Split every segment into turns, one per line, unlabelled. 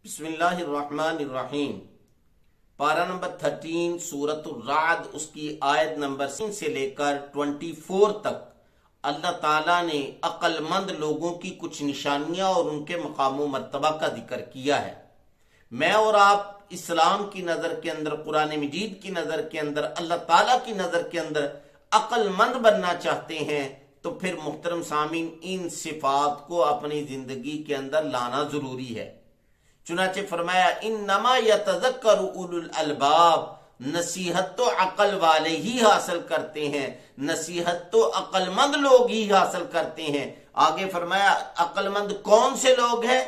बिस्मिल्लाहिर्रहमानिर्रहीम। पारा नंबर 13 सूरत राद, उसकी आयत नंबर 3 से लेकर 24 तक अल्लाह ताला ने अक्लमंद लोगों की कुछ निशानियां और उनके मकाम मर्तबा का जिक्र किया है। मैं और आप इस्लाम की नज़र के अंदर, कुरान मजीद की नज़र के अंदर, अल्लाह ताला की नज़र के अंदर अक्लमंद बनना चाहते हैं तो फिर मुहतरम सामीन इन सिफात को अपनी जिंदगी के अंदर लाना जरूरी है। चुनाचे फरमाया इन्नमा यतज़क्करु उलुल अलबाब, नसीहत तो अकल वाले ही हासिल करते हैं, नसीहत तो अक्लमंद लोग ही हासिल करते हैं। आगे फरमाया अक्लमंद कौन से लोग हैं?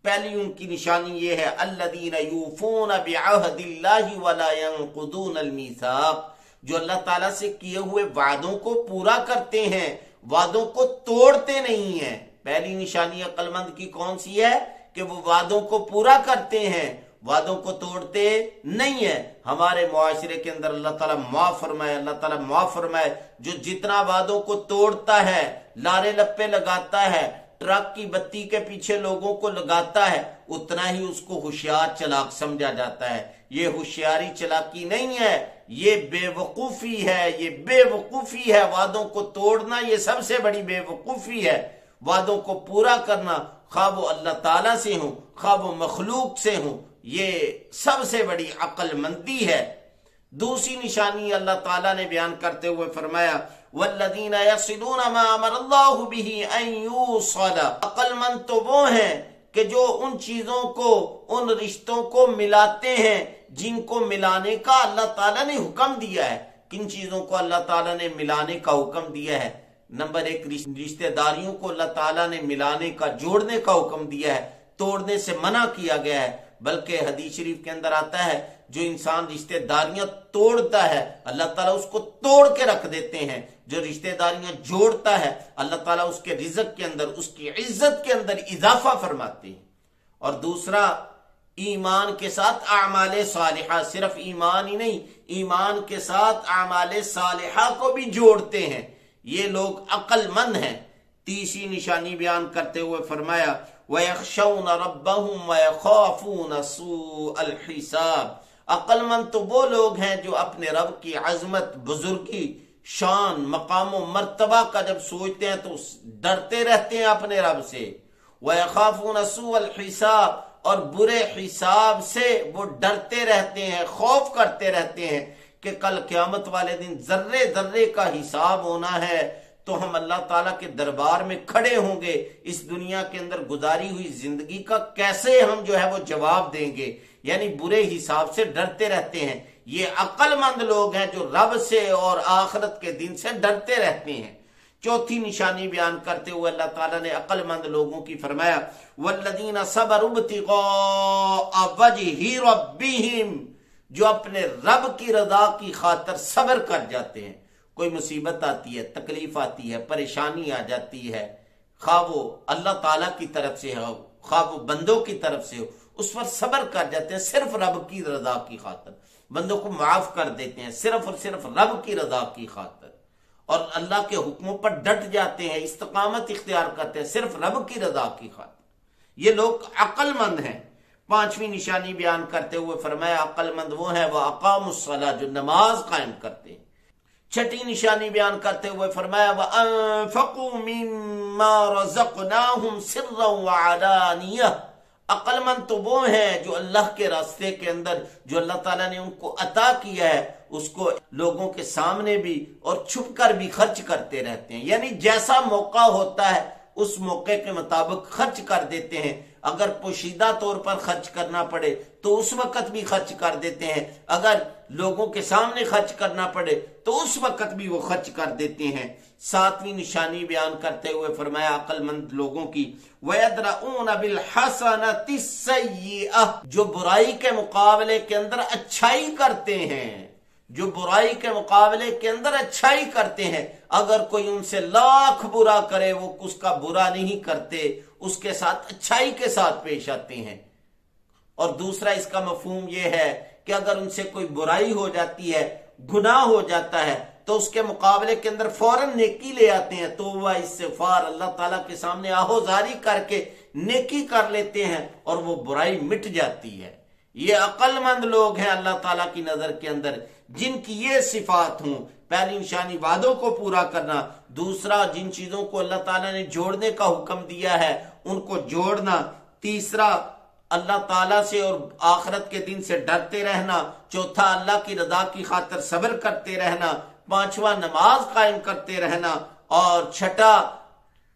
पहली उनकी निशानी ये है अल्लज़ीना यूफूना बिअहदिल्लाहि वला यनकुदून अलमीसाक, जो अल्लाह ताला से किए हुए वादों को पूरा करते हैं, वादों को तोड़ते नहीं हैं। पहली निशानी अक्लमंद की कौन सी है? कि वो वादों को पूरा करते हैं, वादों को तोड़ते नहीं है। हमारे मुआशरे के अंदर अल्लाह ताला माफ फरमाए, अल्लाह ताला माफ फरमाए, जो जितना वादों को तोड़ता है, लारे लप्पे लगाता है, ट्रक की बत्ती के पीछे लोगों को लगाता है, उतना ही उसको होशियार चालाक समझा जाता है। ये होशियारी चालाकी नहीं है, ये बेवकूफी है, ये बेवकूफी है। वादों को तोड़ना ये सबसे बड़ी बेवकूफी है। वादों को पूरा करना, खा वो अल्लाह ताला से हो, खा वो मखलूक से हो, ये सबसे बड़ी अक्लमंदी है। दूसरी निशानी अल्लाह ताला ने बयान करते हुए फरमाया वल्लज़ीना यसिलूना मा अमरल्लाहु बिही अन यूसल, अक्लमंद तो वो हैं कि जो उन चीजों को, उन रिश्तों को मिलाते हैं जिनको मिलाने का अल्लाह ताला ने हुक्म दिया है। किन चीजों को अल्लाह ताला ने मिलाने का हुक्म दिया है? नंबर एक, रिश्तेदारियों को अल्लाह ताला ने मिलाने का, जोड़ने का हुक्म दिया है, तोड़ने से मना किया गया है। बल्कि हदीस शरीफ के अंदर आता है जो इंसान रिश्तेदारियां तोड़ता है अल्लाह ताला उसको तोड़ के रख देते हैं, जो रिश्तेदारियां जोड़ता है अल्लाह ताला उसके रिज़्क के अंदर, उसकी इज्जत के अंदर इजाफा फरमाते हैं। और दूसरा, ईमान के साथ आमाले सालिहा, सिर्फ ईमान ही नहीं, ईमान के साथ आमाले सालिहा को भी जोड़ते हैं। ये लोग अक्लमंद हैं। तीसरी निशानी बयान करते हुए फरमाया वयख्शौन रब्बहुम वयखाफून सूअल हिसाब, अक्लमंद तो वो लोग हैं जो अपने रब की अजमत, बुजुर्गी, शान, मकाम मर्तबा का जब सोचते हैं तो डरते रहते हैं अपने रब से। वयखाफून सूअल हिसाब, और बुरे हिसाब से वो डरते रहते हैं, खौफ करते रहते हैं कि कल क़यामत वाले दिन जर्रे जर्रे का हिसाब होना है, तो हम अल्लाह ताला के दरबार में खड़े होंगे। इस दुनिया के अंदर गुजारी हुई जिंदगी का कैसे हम जो है वो जवाब देंगे, यानी बुरे हिसाब से डरते रहते हैं। ये अक्लमंद लोग हैं जो रब से और आखिरत के दिन से डरते रहते हैं। चौथी निशानी बयान करते हुए अल्लाह ताला ने अक्लमंद लोगों की फरमाया वल्लज़ीना सबरू इब्तिग़ाअ वजहि रब्बिहिम, जो अपने रब की रजा की खातिर सब्र कर जाते हैं। कोई मुसीबत आती है, तकलीफ आती है, परेशानी आ जाती है, खा वो अल्लाह ताला की तरफ से हो, खा वो बंदों की तरफ से हो, उस पर सब्र कर जाते हैं सिर्फ रब की रजा की खातिर। बंदों को माफ कर देते हैं सिर्फ और सिर्फ रब की रजा की खातिर, और अल्लाह के हुक्मों पर डट जाते हैं, इस्तिकामत इख्तियार करते हैं सिर्फ रब की रजा की खातिर। ये लोग अक्लमंद हैं। पांचवी निशानी बयान करते हुए फरमाया अक्लमंद वो है वह अकामुस्सलाह, जो नमाज कायम करते हैं। छठी निशानी बयान करते हुए फरमाया वह अनफक़ू मिम्मा रज़क़नाहुम सिर्रन व अलानिया, अक्लमंद तो वो हैं जो अल्लाह के रास्ते के अंदर, जो अल्लाह ताला ने उनको अता किया है, उसको लोगों के सामने भी और छुप कर भी खर्च करते रहते हैं। यानी जैसा मौका होता है उस मौके के मुताबिक खर्च कर देते हैं। अगर पोशीदा तौर पर खर्च करना पड़े तो उस वक्त भी खर्च कर देते हैं, अगर लोगों के सामने खर्च करना पड़े तो उस वक्त भी वो खर्च कर देते हैं। सातवीं निशानी बयान करते हुए फरमाया अक्लमंद लोगों की वयद्रऊन बिल हसनति सय्यिअह, जो बुराई के मुकाबले के अंदर अच्छाई करते हैं, जो बुराई के मुकाबले के अंदर अच्छाई करते हैं। अगर कोई उनसे लाख बुरा करे वो उसका बुरा नहीं करते, उसके साथ अच्छाई के साथ पेश आते हैं। और दूसरा इसका मफहूम यह है कि अगर उनसे कोई बुराई हो जाती है, गुनाह हो जाता है, तो उसके मुकाबले के अंदर फौरन नेकी ले आते हैं, तौबा इस्तिगफार, अल्लाह ताला के सामने आहोजारी करके نیکی کر لیتے ہیں اور وہ برائی مٹ جاتی ہے۔ یہ عقل مند لوگ ہیں اللہ تعالیٰ کی نظر کے اندر جن کی یہ صفات ہوں۔ پہلی نشانی وعدوں کو پورا کرنا، دوسرا جن چیزوں کو اللہ تعالیٰ نے جوڑنے کا حکم دیا ہے ان کو جوڑنا، تیسرا اللہ تعالیٰ سے اور آخرت کے دن سے ڈرتے رہنا، چوتھا اللہ کی رضا کی خاطر صبر کرتے رہنا، پانچواں نماز قائم کرتے رہنا، اور چھٹا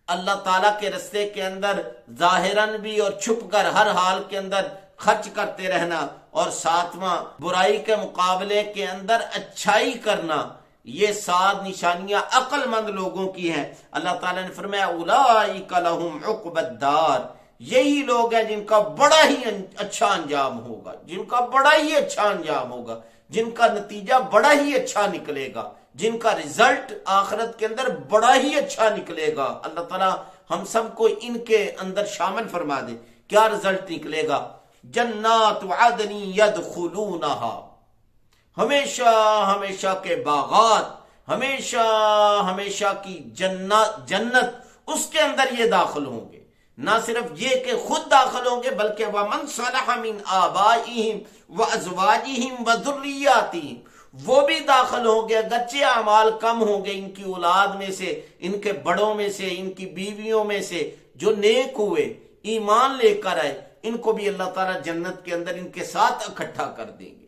اللہ تعالیٰ کے رستے کے اندر ظاہراً بھی اور چھپ کر ہر حال کے اندر خرچ کرتے رہنا، اور ساتواں برائی کے مقابلے کے اندر اچھائی کرنا۔ یہ 7 نشانیاں عقل مند لوگوں کی ہیں۔ اللہ تعالیٰ نے فرمایا اولئک لہم عقبی الدار، یہی لوگ ہیں جن کا بڑا ہی اچھا انجام ہوگا، جن کا بڑا ہی اچھا انجام ہوگا، جن کا نتیجہ بڑا ہی اچھا نکلے گا، جن کا رزلٹ آخرت کے اندر بڑا ہی اچھا نکلے گا۔ اللہ تعالیٰ ہم سب کو ان کے اندر شامل فرما دے۔ کیا رزلٹ نکلے گا؟ جنات عدن یدخلونہا، ہمیشہ ہمیشہ کے باغات، ہمیشہ ہمیشہ کی جنت، اس کے اندر یہ داخل ہوں گے۔ نہ صرف یہ کہ خود داخل ہوں گے بلکہ وَمَنْ صَلَحَ مِنْ آبَائِهِمْ وَأَزْوَاجِهِمْ وَذُرِّيَّاتِهِمْ، وہ بھی داخل ہوں گے اگرچہ اعمال کم ہوں گے ان کی اولاد میں سے، ان کے بڑوں میں سے، ان کی بیویوں میں سے جو نیک ہوئے، ایمان لے کر آئے، ان کو بھی اللہ تعالیٰ جنت کے اندر ان کے ساتھ اکٹھا کر دیں گے۔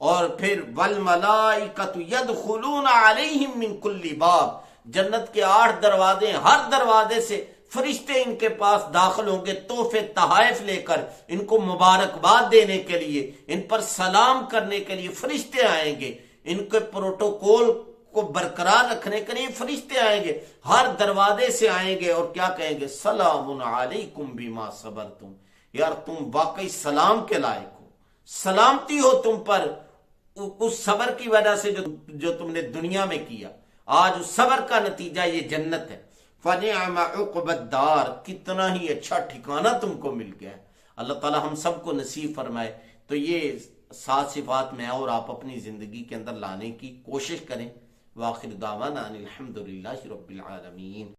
اور پھر وَالْمَلَائِكَةُ يَدْخُلُونَ عَلَيْهِمْ مِنْ كُلِّ بَابٍ، جنت کے 8 دروازے، ہر دروازے سے فرشتے ان کے پاس داخل ہوں گے تحفے تحائف لے کر، ان کو مبارکباد دینے کے لیے، ان پر سلام کرنے کے لیے فرشتے آئیں گے، ان کے پروٹوکول کو برقرار رکھنے کے لیے فرشتے آئیں گے، ہر دروازے سے آئیں گے اور کیا کہیں گے؟ سلام علیکم بما صبرتم، یار تم واقعی سلام کے لائق ہو، سلامتی ہو تم پر اس صبر کی وجہ سے جو تم نے دنیا میں کیا، آج اس صبر کا نتیجہ یہ جنت ہے۔ فَنِعْمَ عُقْبَى الدَّارِ، کتنا ہی اچھا ٹھکانہ تم کو مل گیا ہے۔ اللہ تعالی ہم سب کو نصیب فرمائے۔ تو یہ 7 صفات میں اور آپ اپنی زندگی کے اندر لانے کی کوشش کریں۔ وآخر دعوانا ان الحمدللہ رب العالمین۔